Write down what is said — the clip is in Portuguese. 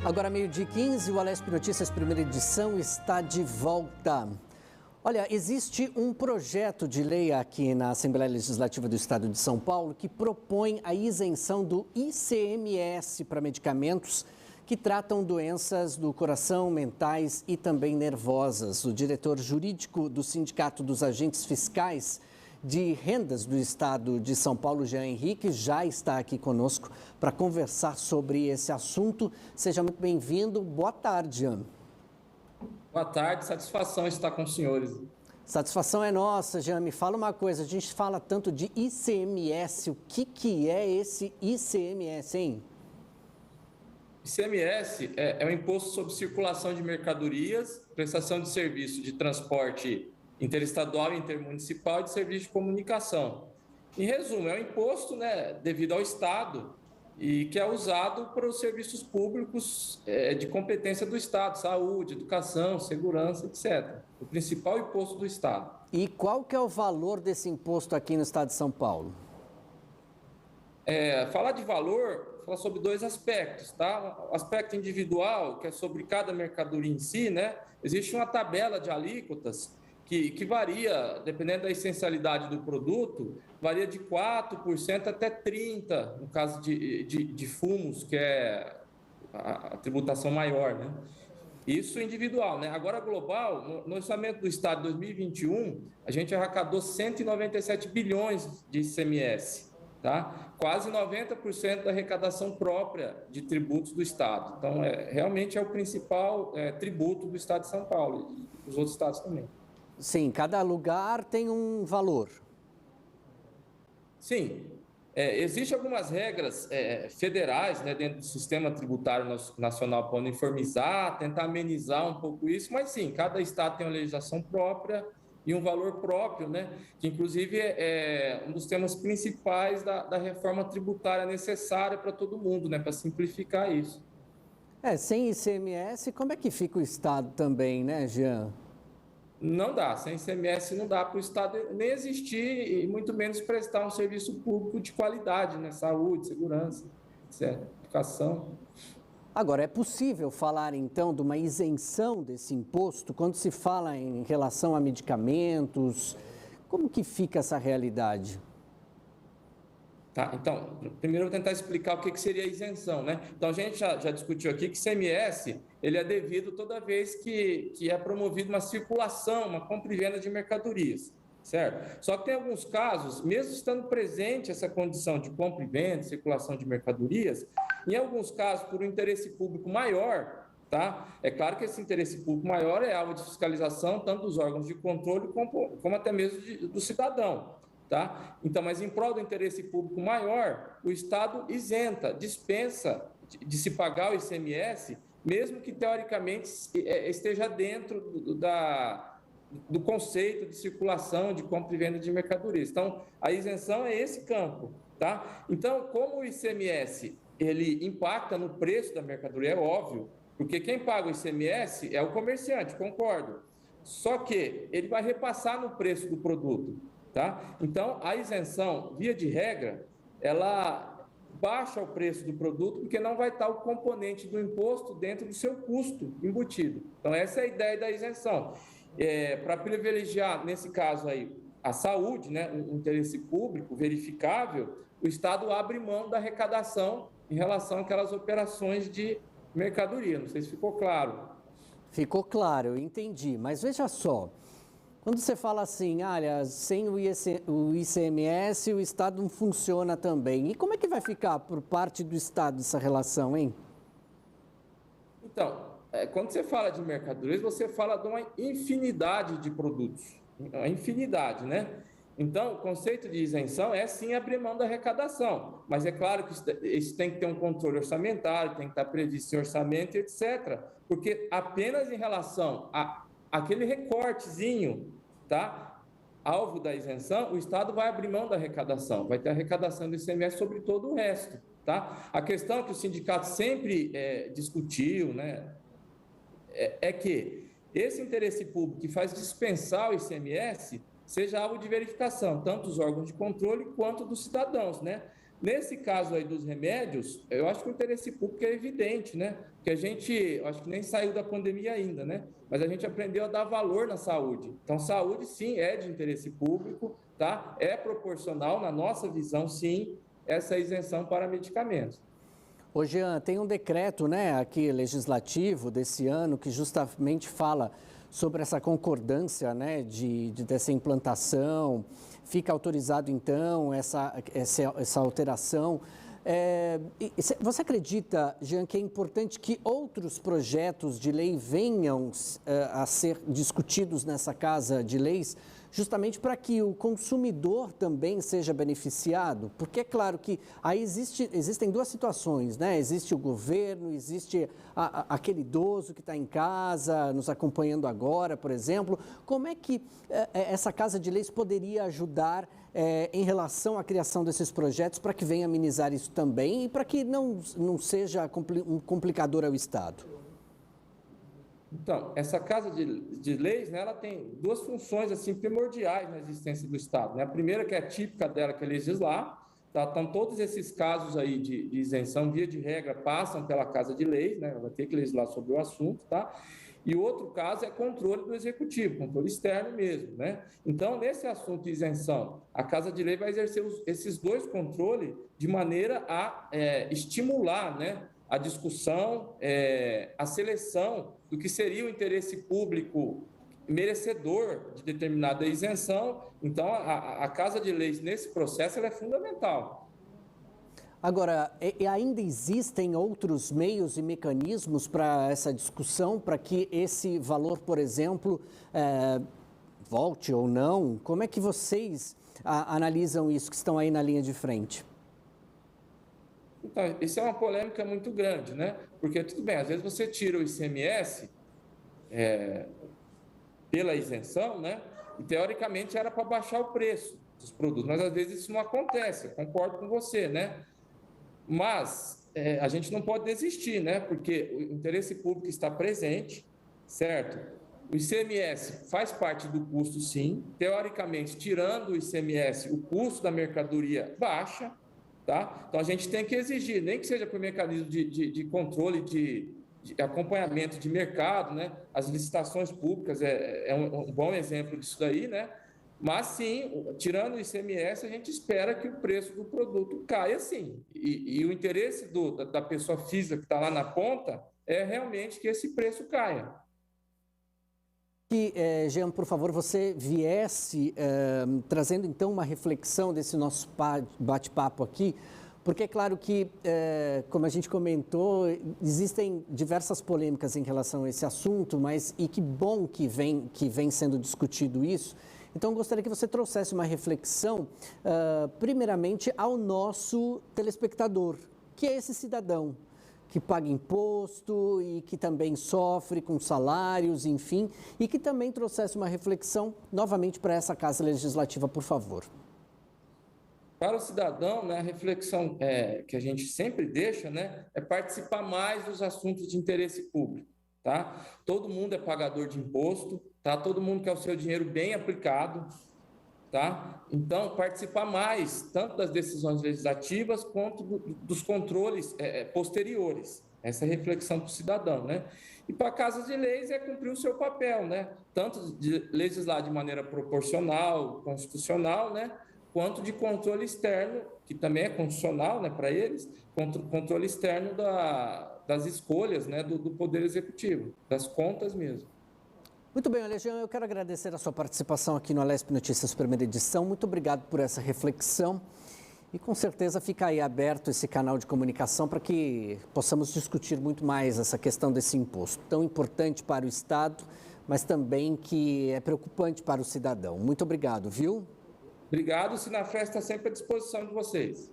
Agora, 12h15, o Alesp Notícias, primeira edição, está de volta. Olha, existe um projeto de lei aqui na Assembleia Legislativa do Estado de São Paulo que propõe a isenção do ICMS para medicamentos que tratam doenças do coração, mentais e também nervosas. O diretor jurídico do Sindicato dos Agentes Fiscais de Rendas do Estado de São Paulo, Jean Henrique, já está aqui conosco para conversar sobre esse assunto. Seja muito bem-vindo. Boa tarde, Jean. Boa tarde, satisfação estar com os senhores. Satisfação é nossa, Jean. Me fala uma coisa, a gente fala tanto de ICMS, o que é esse ICMS, hein? ICMS é o Imposto sobre Circulação de Mercadorias, prestação de serviço de transporte interestadual e intermunicipal e de serviço de comunicação. Em resumo, é um imposto, devido ao Estado e que é usado para os serviços públicos de competência do Estado, saúde, educação, segurança, etc. O principal imposto do Estado. E qual que é o valor desse imposto aqui no Estado de São Paulo? Falar de valor, falar sobre dois aspectos, tá? O aspecto individual, que é sobre cada mercadoria em si, existe uma tabela de alíquotas que varia, dependendo da essencialidade do produto, varia de 4% até 30%, no caso de fumos, que é a tributação maior, Isso individual, Agora, global, no orçamento do Estado de 2021, a gente arrecadou 197 bilhões de ICMS, tá? Quase 90% da arrecadação própria de tributos do Estado. Então, realmente é o principal tributo do Estado de São Paulo e dos outros estados também. Sim, cada lugar tem um valor. Sim, existem algumas regras federais dentro do sistema tributário nacional para uniformizar, tentar amenizar um pouco isso, mas sim, cada estado tem uma legislação própria e um valor próprio, que inclusive é um dos temas principais da reforma tributária necessária para todo mundo, para simplificar isso. Sem ICMS, como é que fica o estado também, Jean? Não dá, sem ICMS não dá para o Estado nem existir e muito menos prestar um serviço público de qualidade, saúde, segurança, etc., educação. Agora, é possível falar então de uma isenção desse imposto quando se fala em relação a medicamentos? Como que fica essa realidade? Tá, então, primeiro eu vou tentar explicar o que seria a isenção, Então, a gente já discutiu aqui que ICMS, ele é devido toda vez que é promovida uma circulação, uma compra e venda de mercadorias, certo? Só que tem alguns casos, mesmo estando presente essa condição de compra e venda, circulação de mercadorias, em alguns casos, por um interesse público maior, tá? É claro que esse interesse público maior é alvo de fiscalização, tanto dos órgãos de controle como até mesmo do cidadão. Tá? Então, mas em prol do interesse público maior, o Estado isenta, dispensa de se pagar o ICMS, mesmo que teoricamente esteja dentro do conceito de circulação, de compra e venda de mercadorias. Então, a isenção é esse campo. Tá? Então, como o ICMS ele impacta no preço da mercadoria, é óbvio, porque quem paga o ICMS é o comerciante, concordo. Só que ele vai repassar no preço do produto. Tá? Então, a isenção, via de regra, ela baixa o preço do produto porque não vai estar o componente do imposto dentro do seu custo embutido. Então, essa é a ideia da isenção. Para privilegiar, nesse caso aí, a saúde, um interesse público verificável, o Estado abre mão da arrecadação em relação àquelas operações de mercadoria. Não sei se ficou claro. Ficou claro, eu entendi. Mas veja só, quando você fala assim, olha, sem o ICMS, o Estado não funciona também. E como é que vai ficar por parte do Estado essa relação, hein? Então, quando você fala de mercadorias, você fala de uma infinidade de produtos. Uma infinidade, Então, o conceito de isenção é sim abrir mão da arrecadação. Mas é claro que isso tem que ter um controle orçamentário, tem que estar previsto em orçamento, etc. Porque apenas em relação aquele recortezinho, tá? Alvo da isenção, o Estado vai abrir mão da arrecadação, vai ter arrecadação do ICMS sobre todo o resto, tá? A questão que o sindicato sempre discutiu, é que esse interesse público que faz dispensar o ICMS seja alvo de verificação, tanto dos órgãos de controle quanto dos cidadãos, Nesse caso aí dos remédios, eu acho que o interesse público é evidente, né? Porque a gente, acho que nem saiu da pandemia ainda, né? Mas a gente aprendeu a dar valor na saúde. Então, saúde, sim, é de interesse público, tá? É proporcional, na nossa visão, sim, essa isenção para medicamentos. Ô, Jean, tem um decreto, né, aqui legislativo desse ano que justamente fala sobre essa concordância, né, dessa implantação. Fica autorizado, então, essa alteração. Você acredita, Jean, que é importante que outros projetos de lei venham a ser discutidos nessa Casa de Leis, justamente para que o consumidor também seja beneficiado? Porque é claro que aí existem duas situações, né? Existe o governo, existe aquele idoso que está em casa, nos acompanhando agora, por exemplo. Como é que essa Casa de Leis poderia ajudar em relação à criação desses projetos para que venha amenizar isso também e para que não seja um complicador ao Estado? Então, essa Casa de Leis, né, ela tem duas funções assim primordiais na existência do Estado, né? A primeira, que é típica dela, que é legislar, tá? Então, todos esses casos aí de isenção, via de regra, passam pela Casa de Leis, né? Ela vai ter que legislar sobre o assunto, tá? E o outro caso é controle do Executivo, controle externo mesmo, né? Então, nesse assunto de isenção, a Casa de Lei vai exercer esses dois controles de maneira a estimular, né, a discussão, a seleção do que seria o interesse público merecedor de determinada isenção. Então, a Casa de Leis, nesse processo, ela é fundamental. Agora, ainda existem outros meios e mecanismos para essa discussão, para que esse valor, por exemplo, volte ou não? Como é que vocês analisam isso, que estão aí na linha de frente? Então, isso é uma polêmica muito grande, né? Porque, tudo bem, às vezes você tira o ICMS pela isenção, né? E, teoricamente, era para baixar o preço dos produtos, mas, às vezes, isso não acontece, eu concordo com você, né? Mas a gente não pode desistir, né? Porque o interesse público está presente, certo? O ICMS faz parte do custo, sim. Teoricamente, tirando o ICMS, o custo da mercadoria baixa, tá? Então, a gente tem que exigir, nem que seja por mecanismo de controle, de acompanhamento de mercado, né? As licitações públicas é um bom exemplo disso daí, né? Mas, sim, tirando o ICMS, a gente espera que o preço do produto caia, sim. E o interesse da pessoa física que está lá na ponta é realmente que esse preço caia. Que, Jean, por favor, você viesse trazendo, então, uma reflexão desse nosso bate-papo aqui, porque é claro que, como a gente comentou, existem diversas polêmicas em relação a esse assunto, e que bom que vem sendo discutido isso. Então, gostaria que você trouxesse uma reflexão, primeiramente, ao nosso telespectador, que é esse cidadão que paga imposto e que também sofre com salários, enfim, e que também trouxesse uma reflexão novamente para essa Casa Legislativa, por favor. Para o cidadão, né, a reflexão que a gente sempre deixa, né, é participar mais dos assuntos de interesse público. Tá? Todo mundo é pagador de imposto, tá? Todo mundo quer o seu dinheiro bem aplicado, tá? Então, participar mais, tanto das decisões legislativas quanto dos controles posteriores. Essa é a reflexão para o cidadão, né? E para a Casa de Leis é cumprir o seu papel, né? Tanto de legislar de maneira proporcional, constitucional, né? Quanto de controle externo, que também é constitucional, né, para eles, controle externo das escolhas, né, do Poder Executivo, das contas mesmo. Muito bem, Jean, eu quero agradecer a sua participação aqui no Alesp Notícias Primeira Edição. Muito obrigado por essa reflexão e com certeza fica aí aberto esse canal de comunicação para que possamos discutir muito mais essa questão desse imposto, tão importante para o Estado, mas também que é preocupante para o cidadão. Muito obrigado, viu? Obrigado, o Sinafé está sempre à disposição de vocês.